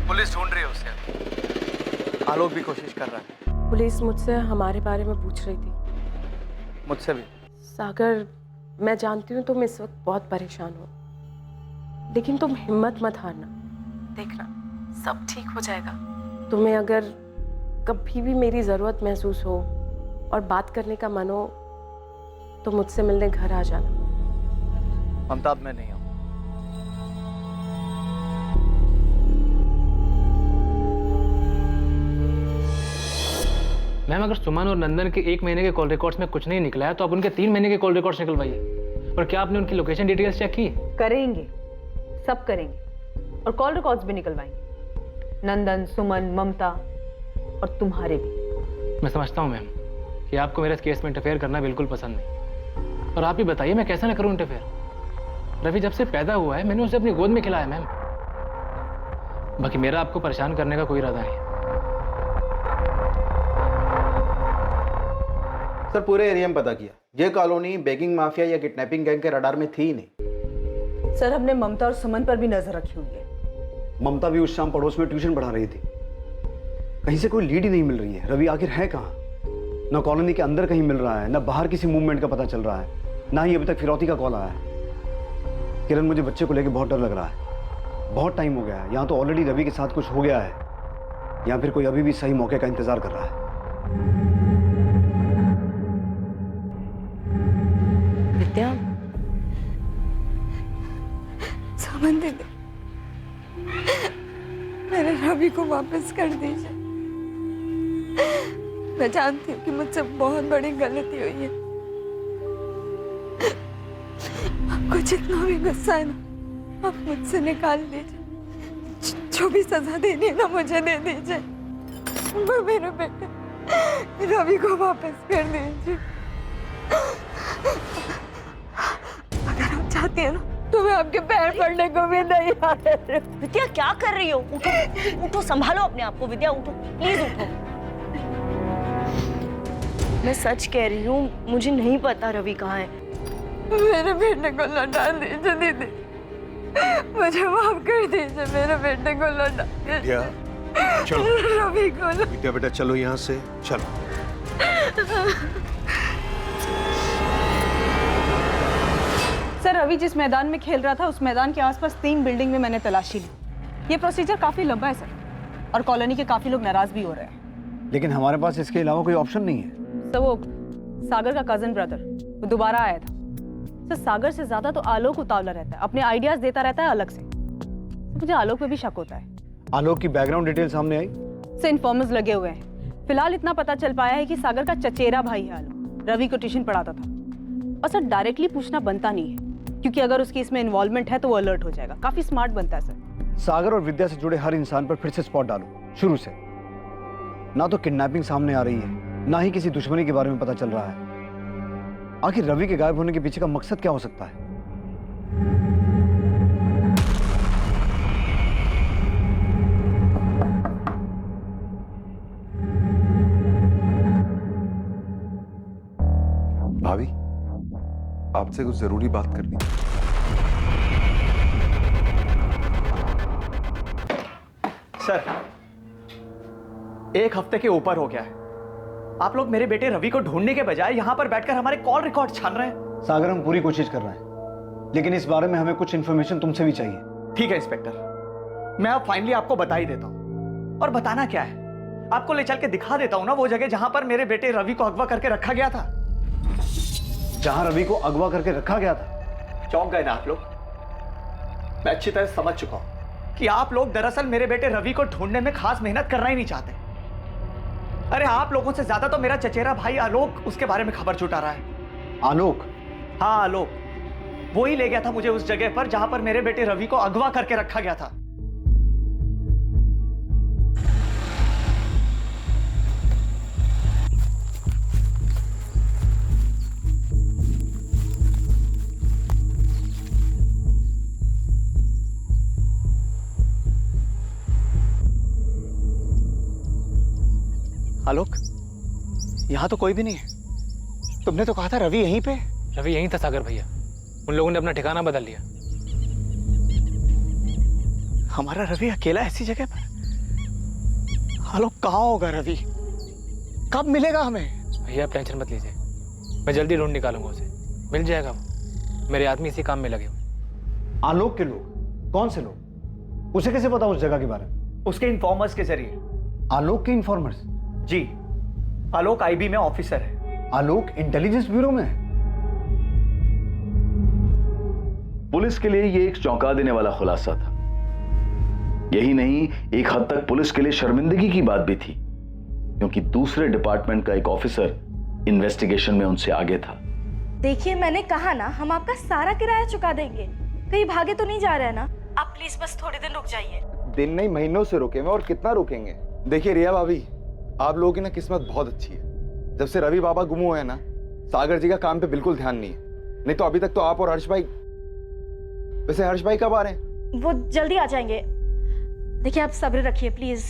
पुलिस ढूंढ रही है उसे। आलोक भी कोशिश कर रहा है। पुलिस मुझसे हमारे बारे में पूछ रही थी। मुझसे भी। सागर, मैं जानती हूँ तुम इस वक्त बहुत परेशान हो, लेकिन तुम हिम्मत मत हारना। देखना सब ठीक हो जाएगा। तुम्हें अगर कभी भी मेरी ज़रूरत महसूस हो और बात करने का मन हो तो मुझसे मिलने घर आ जाना। ममता, अब मैं नहीं आऊँ। मैम अगर सुमन और नंदन के 1 महीने के कॉल रिकॉर्ड्स में कुछ नहीं निकला है तो आप उनके 3 महीने के कॉल रिकॉर्ड्स निकलवाइए। और क्या आपने उनकी लोकेशन डिटेल्स चेक की? करेंगे, सब करेंगे और कॉल रिकॉर्ड्स भी निकलवाएंगे। नंदन, सुमन, ममता और तुम्हारे भी। मैं समझता हूँ मैम कि आपको मेरे इस केस में इंटरफेयर करना बिल्कुल पसंद नहीं, और आप ही बताइए मैं कैसे ना करूँ इंटरफेयर। रवि जब से पैदा हुआ है मैंने उसे अपनी गोद में खिलाया मैम। बाकी मेरा आपको परेशान करने का कोई इरादा नहीं है। सर पूरे एरिया में पता किया, ये कॉलोनी बेगिंग माफिया या किडनैपिंग गैंग के रडार में थी ही नहीं। सर हमने ममता और सुमन पर भी नजर रखी हुई है। ममता भी उस शाम पड़ोस में ट्यूशन पढ़ा रही थी। कहीं से कोई लीड ही नहीं मिल रही है। रवि आखिर है कहाँ? ना कॉलोनी के अंदर कहीं मिल रहा है, ना बाहर किसी मूवमेंट का पता चल रहा है, ना ही अभी तक फिरौती का कॉल आया है। किरण, मुझे बच्चे को लेकर बहुत डर लग रहा है। बहुत टाइम हो गया है, यहाँ तो ऑलरेडी रवि के साथ कुछ हो गया है, या फिर कोई अभी भी सही मौके का इंतजार कर रहा है। विद्या, सुमन दीदी, मेरे रवि को वापस कर दीजिए। मैं जानती हूँ कि मुझसे बहुत बड़ी गलती हुई है। आपको जितना भी गुस्सा है ना, आप मुझसे निकाल दीजिए। जो भी सजा देनी है ना मुझे दे दीजिए। पर मेरे बेटे रवि को वापस कर दीजिए। अगर आप चाहती हैं ना तो मैं आपके पैर पड़ने को भी नहीं आ रही। विद्या क्या कर रही हो? उठो, उठो, संभालो अपने आप को। विद्या उठो, प्लीज उठो। मैं सच कह रही हूँ, मुझे नहीं पता रवि कहाँ है। मेरे बेटे को लौटा दीजिए दीदी। मुझे माफ कर दीजिए, मेरे बेटे को लौटा विद्या चलो, रवि को विद्या बेटा चलो यहाँ से, चलो। सर, रवि जिस मैदान में खेल रहा था उस मैदान के आसपास 3 बिल्डिंग में मैंने तलाशी ली। ये प्रोसीजर काफी लंबा है सर, और कॉलोनी के काफी लोग नाराज भी हो रहे हैं। लेकिन हमारे पास इसके अलावा कोई ऑप्शन नहीं है। तो वो सागर का कजन ब्रदर वो दोबारा आया था सर। सागर से ज्यादा तो आलोक उतावला रहता है, अपने आइडियाज देता रहता है अलग से। मुझे आलोक पे भी शक होता है। आलोक की बैकग्राउंड डिटेल सामने आई? से इन्फॉर्मर्स लगे हुए हैं। फिलहाल इतना पता चल पाया है कि सागर का चचेरा भाई है आलोक, रवि को ट्यूशन पढ़ाता था। और सर डायरेक्टली पूछना बनता नहीं है, क्योंकि अगर उसकी इसमें इन्वॉल्वमेंट है तो वो अलर्ट हो जाएगा। काफी स्मार्ट बनता है सर। सागर और विद्या से जुड़े हर इंसान पर फिर से स्पॉट डालो शुरू से। ना तो किडनैपिंग सामने आ रही है, ना ही किसी दुश्मनी के बारे में पता चल रहा है। आखिर रवि के गायब होने के पीछे का मकसद क्या हो सकता है? भाभी, आपसे कुछ जरूरी बात करनी है। सर, 1 हफ्ते के ऊपर हो गया है, आप लोग मेरे बेटे रवि को ढूंढने के बजाय यहाँ पर बैठकर हमारे कॉल रिकॉर्ड छान रहे हैं। सागर, हम पूरी कोशिश कर रहे हैं, लेकिन इस बारे में हमें कुछ इन्फॉर्मेशन तुमसे भी चाहिए। ठीक है इंस्पेक्टर, मैं अब फाइनली आपको बता ही देता हूँ। और बताना क्या है, आपको ले चल के दिखा देता हूँ ना वो जगह जहां पर मेरे बेटे रवि को अगवा करके रखा गया था। जहां रवि को अगवा करके रखा गया था? चौंक गए ना आप लोग? मैं अच्छी तरह समझ चुका हूं कि आप लोग दरअसल मेरे बेटे रवि को ढूंढने में खास मेहनत करना ही नहीं चाहते। अरे आप लोगों से ज्यादा तो मेरा चचेरा भाई आलोक उसके बारे में खबर जुटा रहा है। आलोक? हाँ आलोक, वो ही ले गया था मुझे उस जगह पर जहां पर मेरे बेटे रवि को अगवा करके रखा गया था। आलोक, यहां तो कोई भी नहीं है। तुमने तो कहा था रवि यहीं पे। रवि यहीं था सागर भैया, उन लोगों ने अपना ठिकाना बदल लिया। हमारा रवि अकेला ऐसी जगह पर? आलोक, कहाँ होगा रवि? कब मिलेगा हमें? भैया आप टेंशन मत लीजिए, मैं जल्दी ढूंढ निकालूंगा उसे, मिल जाएगा वो। मेरे आदमी इसी काम में लगे हुए। आलोक के लोग? कौन से लोग? उसे कैसे पता उस जगह के बारे में? उसके इन्फॉर्मर्स के जरिए। आलोक के इन्फॉर्मर्स? जी, आलोक आईबी में ऑफिसर है। आलोक इंटेलिजेंस ब्यूरो में है? पुलिस के लिए यह एक चौंका देने वाला खुलासा था। यही नहीं, एक हद तक पुलिस के लिए शर्मिंदगी की बात भी थी, क्योंकि दूसरे डिपार्टमेंट का एक ऑफिसर इन्वेस्टिगेशन में उनसे आगे था। देखिए, मैंने कहा ना, हम आपका सारा किराया चुका देंगे। कहीं भागे तो नहीं जा रहे हैं ना? आप प्लीज बस थोड़े दिन रुक जाइए। दिन नहीं, महीनों से रुके हुए, और कितना रुकेंगे। देखिए रिया भाभी, आप लोगों की ना किस्मत बहुत अच्छी है। जब से रवि बाबा गुम हुए हैं ना, सागर जी का काम पे बिल्कुल ध्यान नहीं है। नहीं तो अभी तक तो आप और हर्ष भाई। वैसे हर्ष भाई कब आ रहे हैं? वो जल्दी आ जाएंगे। देखिए आप सब्र रखिए प्लीज।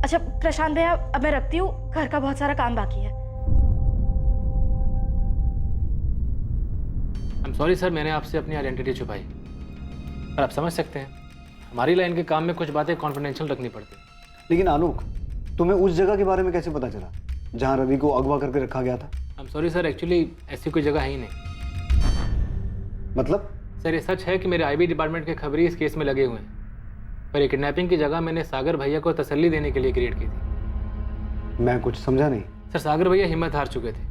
अच्छा प्रशांत भैया, अब मैं रखती हूँ, घर का बहुत सारा काम बाकी है। आई एम सॉरी सर, मैंने आपसे अपनी आइडेंटिटी छुपाई, पर आप समझ सकते हैं हमारी लाइन के काम में कुछ बातें कॉन्फिडेंशियल रखनी पड़ती। लेकिन आलोक, तुम्हें उस जगह के बारे में कैसे पता चला जहां रवि को अगवा करके रखा गया था? I am sorry sir, actually ऐसी कोई जगह है ही नहीं। मतलब? सर ये सच है कि मेरे आईबी डिपार्टमेंट के खबरी इस केस में लगे हुए हैं, पर ये किडनैपिंग की जगह मैंने सागर भैया को तसल्ली देने के लिए क्रिएट की थी। मैं कुछ समझा नहीं। सर सागर भैया हिम्मत हार चुके थे,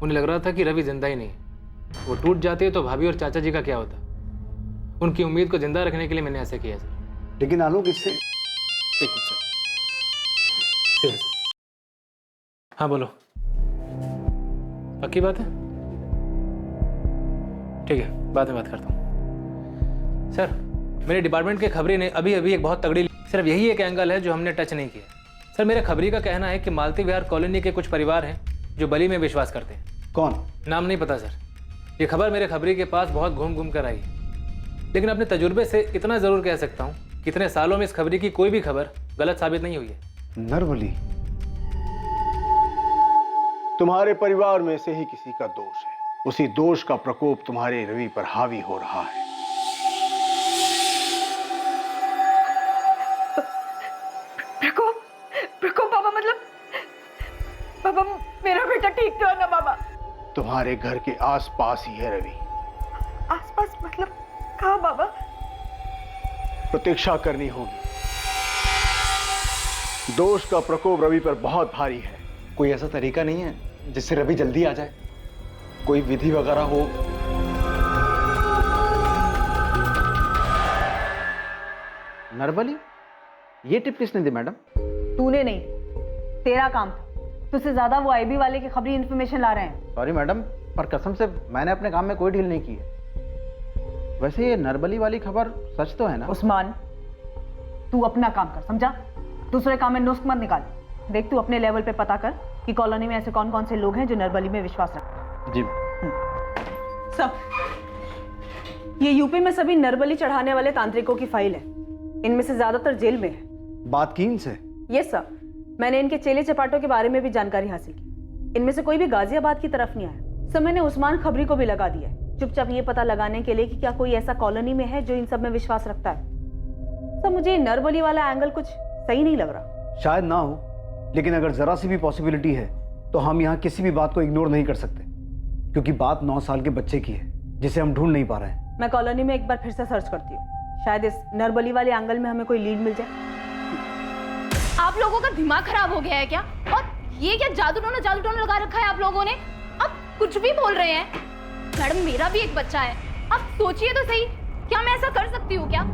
उन्हें लग रहा था कि रवि जिंदा ही नहीं है। वो टूट जाते तो भाभी और चाचा जी का क्या होता। उनकी उम्मीद को जिंदा रखने के लिए मैंने ऐसे किया सर। लेकिन आलोक, इससे एक मिनट सर। हाँ बोलो, पक्की बात है? ठीक है, बाद में बात करता हूँ। सर मेरे डिपार्टमेंट के खबरी ने अभी अभी एक बहुत तगड़ी, सिर्फ यही एक एंगल है जो हमने टच नहीं किया। सर मेरे खबरी का कहना है कि मालती विहार कॉलोनी के कुछ परिवार हैं जो बलि में विश्वास करते हैं। कौन? नाम नहीं पता सर, ये खबर मेरे खबरी के पास बहुत घूम घूम कर आई, लेकिन अपने तजुर्बे से इतना ज़रूर कह सकता हूँ कि इतने सालों में इस खबरी की कोई भी खबर गलत साबित नहीं हुई है। नरबली? तुम्हारे परिवार में से ही किसी का दोष है, उसी दोष का प्रकोप तुम्हारे रवि पर हावी हो रहा है। मेरा बेटा ठीक तो है ना बाबा? तुम्हारे घर के आसपास ही है रवि। आसपास मतलब कहाँ बाबा? प्रतीक्षा करनी होगी। दोष का प्रकोप रवि पर बहुत भारी है। कोई ऐसा तरीका नहीं है जिससे रवि जल्दी आ जाए? कोई विधि वगैरह हो? नरबली? ये टिप किसने दी मैडम? तूने नहीं, तेरा काम था। तुझसे ज्यादा वो आईबी वाले की खबरी इंफॉर्मेशन ला रहे हैं। सॉरी मैडम, पर कसम से मैंने अपने काम में कोई ढील नहीं की है। वैसे ये नरबली वाली खबर सच तो है ना? उस्मान, तू अपना काम कर, समझा? दूसरे काम में नुस्ख मत निकाल। देख, तू अपने लेवल पे पता कर कि कॉलोनी में ऐसे कौन कौन से लोग हैं जो नरबली में विश्वास रखते हैं। जी। सब ये यूपी में सभी नरबली चढ़ाने वाले तांत्रिकों की फाइल है। इनमें से ज्यादातर जेल में है। बात की इनसे? यस सर, मैंने इनके चेले चपाटों के बारे में भी जानकारी हासिल की। इनमें से कोई भी गाजियाबाद की तरफ नहीं आया। सर, मैंने उस्मान खबरी को भी लगा दिया है, चुपचाप ये पता लगाने के लिए कि क्या कोई ऐसा कॉलोनी में है जो इन सब में विश्वास रखता है। सर, मुझे नरबली वाला एंगल कुछ सही नहीं लग रहा। शायद ना हो, लेकिन अगर जरा सी भी पॉसिबिलिटी है तो हम यहाँ किसी भी बात को इग्नोर नहीं कर सकते, क्योंकि बात 9 साल के बच्चे की है जिसे हम ढूंढ नहीं पा रहे हैं। मैं कॉलोनी में एक बार फिर से सर्च करती हूँ, शायद इस नरबली वाले एंगल में हमें कोई लीड मिल जाए। आप लोगों का दिमाग खराब हो गया है क्या? और ये क्या जादू टोना लगा रखा है आप लोगों ने? आप कुछ भी बोल रहे हैं। मैडम, मेरा भी एक बच्चा है, आप सोचिए तो सही, क्या मैं ऐसा कर सकती हूँ क्या?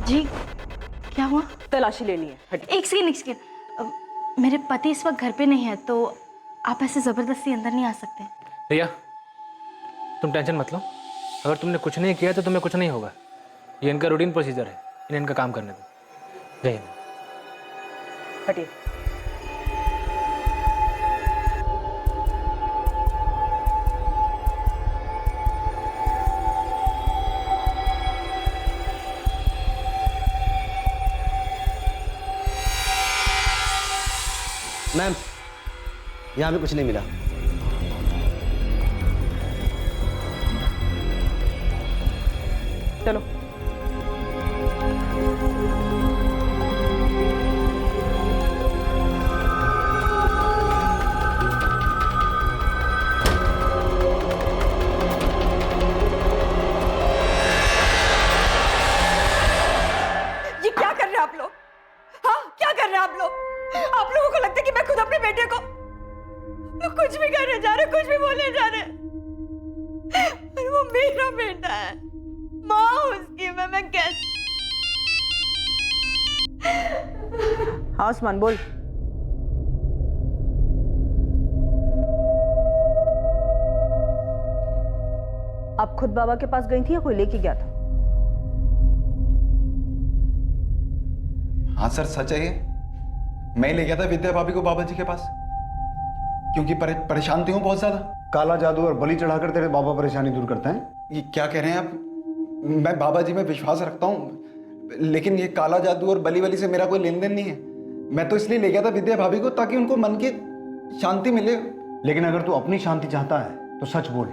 जी, क्या हुआ? तलाशी लेनी है। एक सेकेंड, मेरे पति इस वक्त घर पे नहीं है, तो आप ऐसे जबरदस्ती अंदर नहीं आ सकते। रिया, तुम टेंशन मत लो। अगर तुमने कुछ नहीं किया तो तुम्हें कुछ नहीं होगा। ये इनका रूटीन प्रोसीजर है, इन्हें इनका काम करने दो। जय हिंद। हटिए। मैम, यहाँ पे कुछ नहीं मिला। चलो। ये क्या कर रहे हैं आप लोग? हाँ, क्या कर रहे हैं आप लोग? आप लोगों को लगता है कि मैं खुद अपने बेटे को कुछ भी करने जा रहे, कुछ भी बोलने जा रहे, पर वो मेरा बेटा है, माँ उसकी। मैं कैसे? हाँ उस्मान, बोल। आप खुद बाबा के पास गई थी या कोई लेके गया था? हाँ सर, सच है ये। मैं ले गया था विद्या भाभी को बाबा जी के पास, क्योंकि परेशान थी हूँ बहुत ज्यादा। काला जादू और बलि चढ़ाकर तेरे बाबा परेशानी दूर करते हैं? ये क्या कह रहे हैं आप? मैं बाबा जी में विश्वास रखता हूँ, लेकिन ये काला जादू और बलि से मेरा कोई लेन देन नहीं है। मैं तो इसलिए ले गया था विद्या भाभी को, ताकि उनको मन की शांति मिले। लेकिन अगर तू अपनी शांति चाहता है तो सच बोल,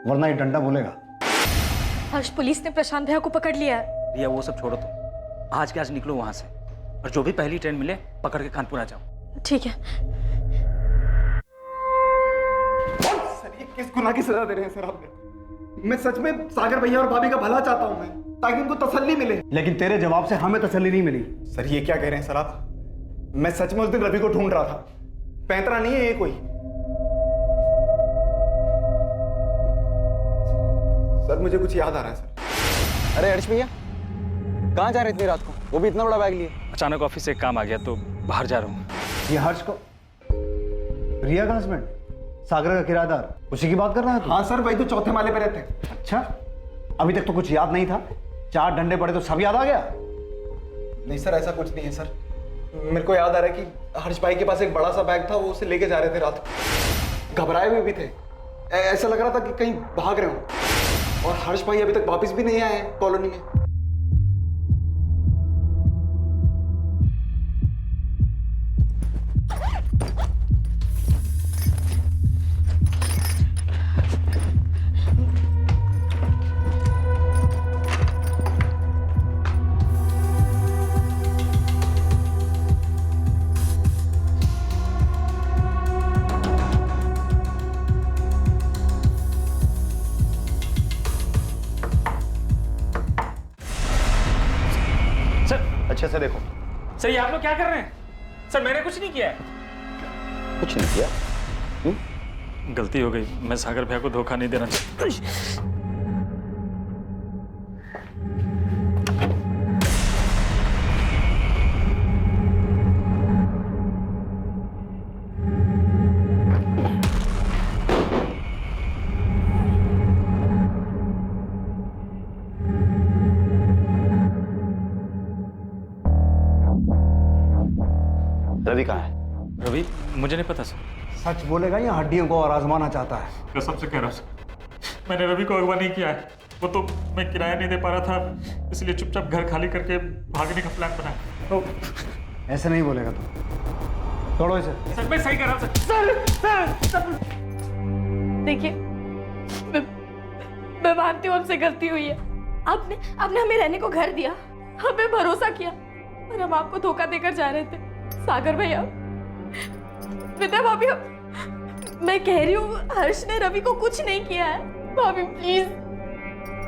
वरना ये डंडा बोलेगा। हर्ष, पुलिस ने प्रशांत भैया को पकड़ लिया है। भैया वो सब छोड़ो तुम, आज के आज निकलो वहां से, और जो भी पहली ट्रेन मिले पकड़ के कानपुर आ जाओ। ठीक है। सर, ये किस गुनाह की सजा दे रहे हैं सर आप? मैं सच में सागर भैया और भाभी का भला चाहता हूं मैं, ताकि उनको तसल्ली मिले। लेकिन तेरे जवाब से हमें तसल्ली नहीं मिली। सर, ये क्या कह रहे हैं सर आप? मैं सच में उस दिन रवि को ढूंढ रहा था, पैंतरा नहीं है ये कोई। सर, मुझे कुछ याद आ रहा है सर। अरे हर्ष भैया, कहाँ जा रहे इतनी रात को, वो भी इतना बड़ा बैग लिए? अचानक ऑफिस से एक काम आ गया तो बाहर जा रहा हूँ। ये हर्ष को, रिया का हस्बैंड, सागर का किराएदार, उसी की बात कर रहा है? हाँ सर, वही तो चौथे माले पे रहते हैं। अच्छा, अभी तक तो कुछ याद नहीं था, 4 डंडे पड़े तो सब याद आ गया? नहीं सर, ऐसा कुछ नहीं है सर। मेरे को याद आ रहा है कि हर्ष भाई के पास एक बड़ा सा बैग था, वो उसे लेके जा रहे थे रात को। घबराए हुए भी थे, ऐसा लग रहा था कि कहीं भाग रहे हो। और हर्ष भाई अभी तक वापस भी नहीं आए हैं कॉलोनी में। अच्छे से देखो। सर ये आप लोग क्या कर रहे हैं? सर मैंने कुछ नहीं किया है। कुछ नहीं किया? गलती हो गई, मैं सागर भैया को धोखा नहीं देना चाहता। रवि कहाँ है? रवि मुझे नहीं पता सर। सच बोलेगा या हड्डियों को और आजमाना चाहता है? कसम से कह रहा हूँ सर, मैंने रवि को अगवा नहीं किया है। वो तो मैं किराया नहीं दे पा रहा था, इसलिए चुपचाप घर खाली करके भागने का प्लान बनाया। तो ऐसे नहीं बोलेगा तो तोड़ो इसे। सर मैं सही कर रहा हूँ सर। देखिए, मैं मानती हूँ हमसे गलती हुई है। आपने हमें रहने को घर दिया, हमें भरोसा किया, और हम आपको धोखा देकर जा रहे थे। सागर भैया, विद्या भाभी, मैं कह रही हूँ हर्ष ने रवि को कुछ नहीं किया है। भाभी प्लीज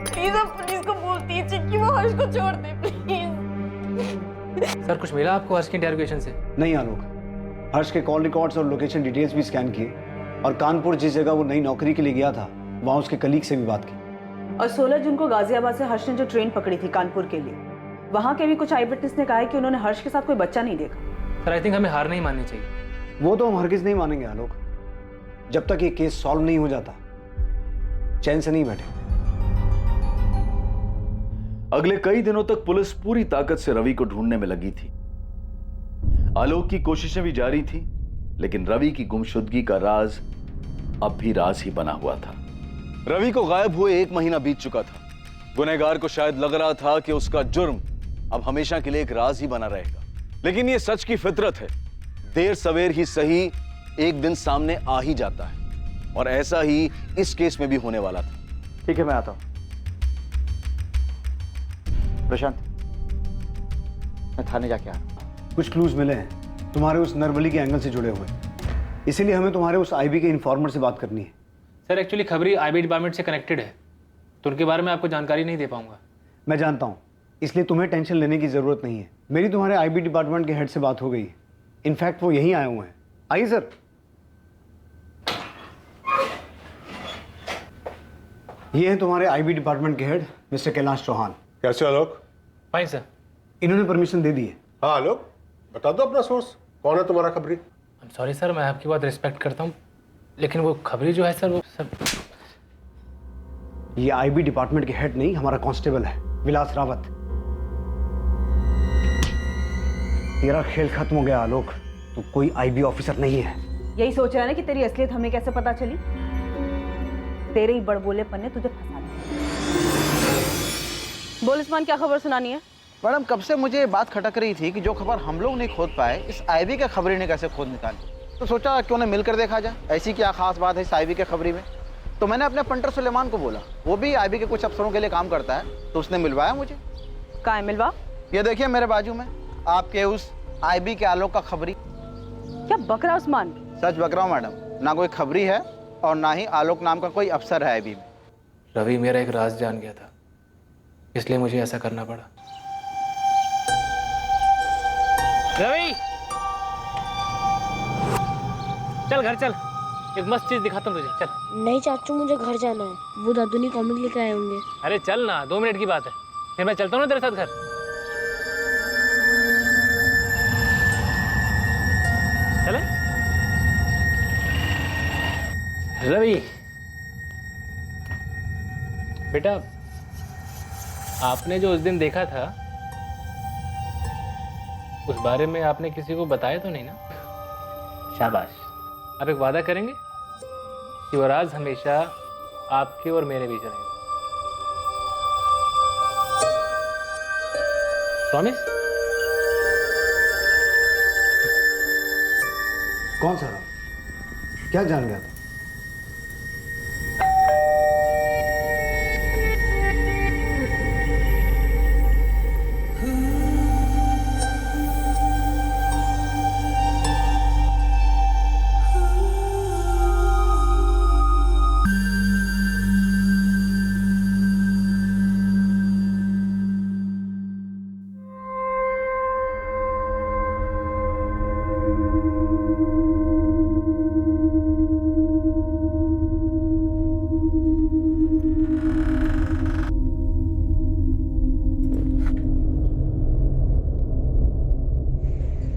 प्लीज आप पुलिस को बोल दीजिए कि वो हर्ष को छोड़ दे प्लीज। सर कुछ मिला आपको हर्ष के इंटरोगेशन से? नहीं आलोक, हर्ष के कॉल रिकॉर्ड्स और लोकेशन डिटेल्स भी स्कैन किए, और कानपुर जिस जगह वो नई नौकरी के लिए गया था वहाँ उसके कलीग से भी बात की। और 16 जून को गाजियाबाद से हर्ष ने जो ट्रेन पकड़ी थी कानपुर के लिए, वहाँ के भी कुछ आई विटनेस ने कहा है कि उन्होंने हर्ष के साथ कोई बच्चा नहीं देखा। सर आई थिंक हमें हार नहीं माननी चाहिए। वो तो हम हरगिज नहीं मानेंगे आलोक, जब तक ये केस सॉल्व नहीं हो जाता चैन से नहीं बैठे। अगले कई दिनों तक पुलिस पूरी ताकत से रवि को ढूंढने में लगी थी। आलोक की कोशिशें भी जारी थी, लेकिन रवि की गुमशुदगी का राज अब भी राज ही बना हुआ था। रवि को गायब हुए 1 महीना बीत चुका था। गुनहगार को शायद लग रहा था कि उसका जुर्म अब हमेशा के लिए एक राज ही बना रहेगा, लेकिन यह सच की फितरत है, देर सवेर ही सही एक दिन सामने आ ही जाता है, और ऐसा ही इस केस में भी होने वाला था। ठीक है, मैं आता हूं। प्रशांत, मैं थाने जाके आ रहा हूं। कुछ क्लूज मिले हैं तुम्हारे उस नरबली के एंगल से जुड़े हुए, इसीलिए हमें तुम्हारे उस आईबी के इन्फॉर्मर से बात करनी है। सर एक्चुअली खबरी आईबी डिपार्टमेंट से कनेक्टेड है, तो उनके बारे में आपको जानकारी नहीं दे पाऊंगा। मैं जानता हूं, इसलिए तुम्हें टेंशन लेने की जरूरत नहीं है। मेरी तुम्हारे आईबी डिपार्टमेंट के हेड से बात हो गई है। इनफैक्ट वो यहीं आए हुए हैं। आइए सर। ये हैं तुम्हारे आईबी डिपार्टमेंट के हेड मिस्टर कैलाश चौहान। कैसे आलोक? Fine sir. इन्होंने परमिशन दे दी है। हाँ आलोक, बता दो अपना सोर्स, कौन है तुम्हारा खबरी? सॉरी सर, मैं आपकी बात रिस्पेक्ट करता हूँ, लेकिन वो खबरी जो है सर, वो सर ये आईबी डिपार्टमेंट के हेड नहीं, हमारा कांस्टेबल है विलास रावत। तेरा खेल खत्म हो गया आलोक, तू कोई आईबी ऑफिसर नहीं है। यही सोच रहा है ना कि तेरी असलियत हमें कैसे पता चली? तेरे ही बड़बोलेपन ने तुझे फंसा दिया। बोल उस्मान, क्या खबर सुनानी है? मैडम, कब से मुझे ये बात खटक रही थी कि जो खबर हम लोग नहीं खोद पाए, इस आईबी के खबरी ने कैसे खोद निकाली। तो सोचा क्यों ना मिलकर देखा जाए, ऐसी क्या खास बात है इस आईबी के खबरी में। तो मैंने अपने पंटर सुलेमान को बोला, वो भी आईबी के कुछ अफसरों के लिए काम करता है, तो उसने मिलवाया मुझे। कहाँ है मिलवा? ये देखिए मेरे बाजू में, आपके उस आईबी के आलोक का खबरी। क्या बक रहा उस्मान? सच बक रहा हूँ मैडम, ना कोई खबरी है और ना ही आलोक नाम का कोई अफसर है आईबी में। रवि मेरा एक राज जान गया था, इसलिए मुझे ऐसा करना पड़ा। रवि चल घर चल, एक मस्त चीज दिखाता हूँ तुझे, चल। नहीं चाचू, मुझे घर जाना है, वो दादू ने कॉमिक लेके आए होंगे। अरे चल ना, 2 मिनट की बात है, फिर मैं चलता हूँ ना तेरे साथ घर। चले रवि बेटा, आपने जो उस दिन देखा था उस बारे में आपने किसी को बताया तो नहीं ना? शाबाश। आप एक वादा करेंगे कि वो राज हमेशा आपके और मेरे बीच रहेगा? प्रॉमिस? कौन सा राज? क्या जान गया था?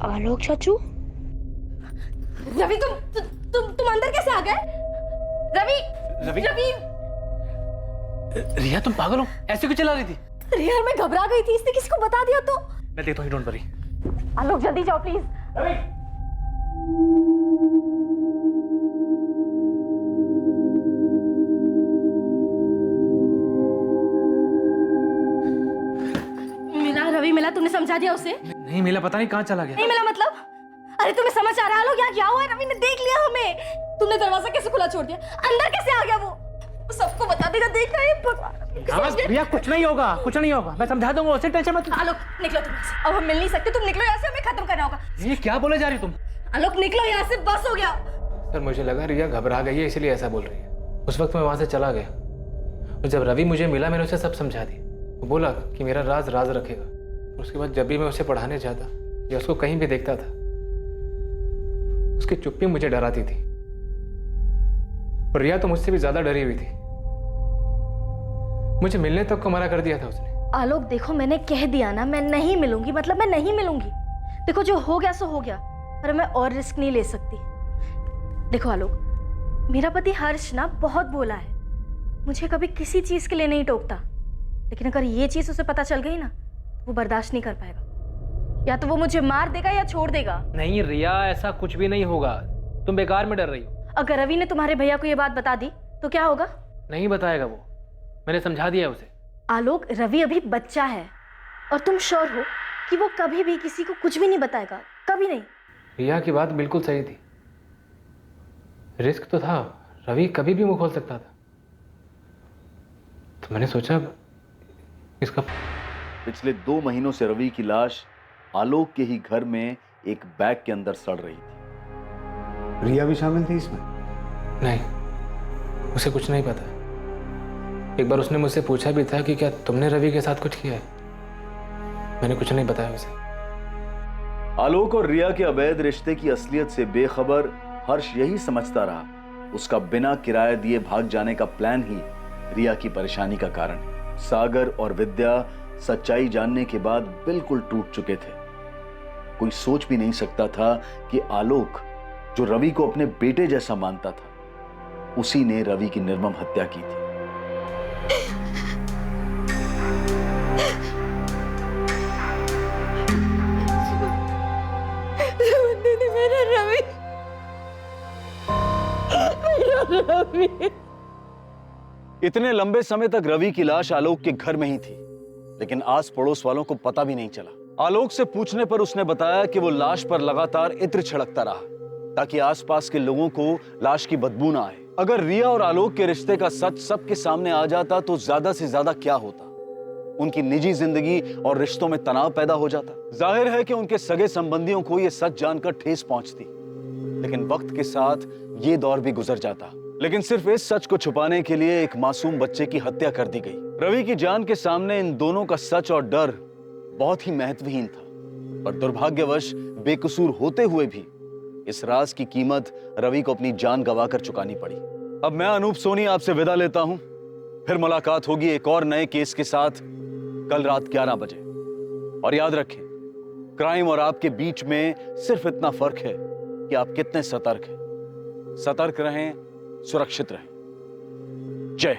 आलोक चाचू, रवि तुम अंदर कैसे आ गए? रवि रवि? रवि रिया, तुम पागल हो? ऐसे क्यों चला रही थी? रिया, मैं घबरा गई थी, इसने किसी को बता दिया तो। मैं देखता हूँ, डोंट वरी। आलोक जल्दी जाओ प्लीज। रवि! मिला रवि, मिला? तुमने समझा दिया उसे? नहीं मिला, पता नहीं कहाँ चला गया। नहीं मिला मतलब? अरे तुम्हें समझ आ रहा है आलोक, यहाँ क्या हुआ है? रवि ने देख लिया हमें। तुमने दरवाजा कैसे खुला छोड़ दिया? अंदर कैसे आ गया वो? सबको बता देगा, देखना है भगवान। रिया, कुछ नहीं होगा, कुछ नहीं होगा, मैं समझा दूंगा उसे, टेंशन मत। आलोक निकलो तुम, अब हम मिल नहीं सकते, तुम निकलो यहाँ से, हमें खत्म करना होगा। ये क्या बोले जा रही तुम? आलोक निकलो यहाँ से, बस हो गया। सर मुझे लगा रिया घबरा गई है इसलिए ऐसा बोल रही है। उस वक्त मैं वहां से चला गया और जब रवि मुझे मिला मैंने उसे सब समझा दिया। वो बोला कि मेरा राज राज रखेगा। उसके बाद जब भी मैं उसे पढ़ाने जाता या उसको कहीं भी देखता था, उसकी चुप्पी मुझे डराती थी। और रिया तो मुझसे भी ज्यादा डरी हुई थी, मुझे मिलने तक को मना कर दिया था उसने। आलोक देखो, मैंने कह दिया ना, मैं नहीं मिलूंगी, मतलब मैं नहीं मिलूंगी। देखो जो हो गया सो हो गया, पर मैं और रिस्क नहीं ले सकती। देखो आलोक, मेरा पति हर्ष ना बहुत बोला है, मुझे कभी किसी चीज के लिए नहीं टोकता, लेकिन अगर ये चीज उसे पता चल गई ना, वो बर्दाश्त नहीं कर पाएगा। या तो वो मुझे मार देगा या छोड़ देगा। नहीं रिया, ऐसा कुछ भी नहीं होगा, तुम बेकार में डर रही हो। अगर रवि ने तुम्हारे भैया को ये बात बता दी तो क्या होगा? नहीं बताएगा वो, मैंने समझा दिया उसे। आलोक, रवि अभी बच्चा है और तुम श्योर हो कि वो कभी भी किसी को कुछ भी नहीं बताएगा? कभी नहीं। रिया की बात बिल्कुल सही थी, रिस्क तो था, रवि कभी भी मुंह खोल सकता था। तो मैंने सोचा इसका। पिछले 2 महीनों से रवि की लाश आलोक के ही घर में एक बैग के अंदर सड़ रही थी। रिया भी शामिल थी इसमें? नहीं, उसे कुछ नहीं पता। एक बार उसने मुझसे पूछा भी था कि क्या तुमने रवि के साथ कुछ किया है, मैंने कुछ नहीं बताया उसे। आलोक और रिया के अवैध रिश्ते की असलियत से बेखबर हर्ष यही समझता रहा उसका बिना किराया दिए भाग जाने का प्लान ही रिया की परेशानी का कारण है। सागर और विद्या सच्चाई जानने के बाद बिल्कुल टूट चुके थे। कोई सोच भी नहीं सकता था कि आलोक, जो रवि को अपने बेटे जैसा मानता था, उसी ने रवि की निर्मम हत्या की थी। इतने लंबे समय तक रवि की लाश आलोक के घर में ही थी, लेकिन आस पड़ोस वालों को पता भी नहीं चला। आलोक से पूछने पर उसने बताया कि वो लाश पर लगातार इत्र छिड़कता रहा ताकि आसपास के लोगों को लाश की बदबू ना आए। अगर रिया और आलोक के रिश्ते का सच सबके सामने आ जाता तो ज्यादा से ज्यादा क्या होता, उनकी निजी जिंदगी और रिश्तों में तनाव पैदा हो जाता। जाहिर है कि उनके सगे संबंधियों को यह सच जानकर ठेस पहुंचती, लेकिन वक्त के साथ ये दौर भी गुजर जाता। लेकिन सिर्फ इस सच को छुपाने के लिए एक मासूम बच्चे की हत्या कर दी गई। रवि की जान के सामने इन दोनों का सच और डर बहुत ही महत्वहीन था, पर दुर्भाग्यवश बेकसूर होते हुए भी इस राज की कीमत रवि को अपनी जान गंवाकर चुकानी पड़ी। अब मैं अनूप सोनी आपसे विदा लेता हूं, फिर मुलाकात होगी एक और नए केस के साथ कल रात 11 बजे। और याद रखें, क्राइम और आपके बीच में सिर्फ इतना फर्क है कि आप कितने सतर्क हैं। सतर्क रहें, सुरक्षित रहें। जय हिंद।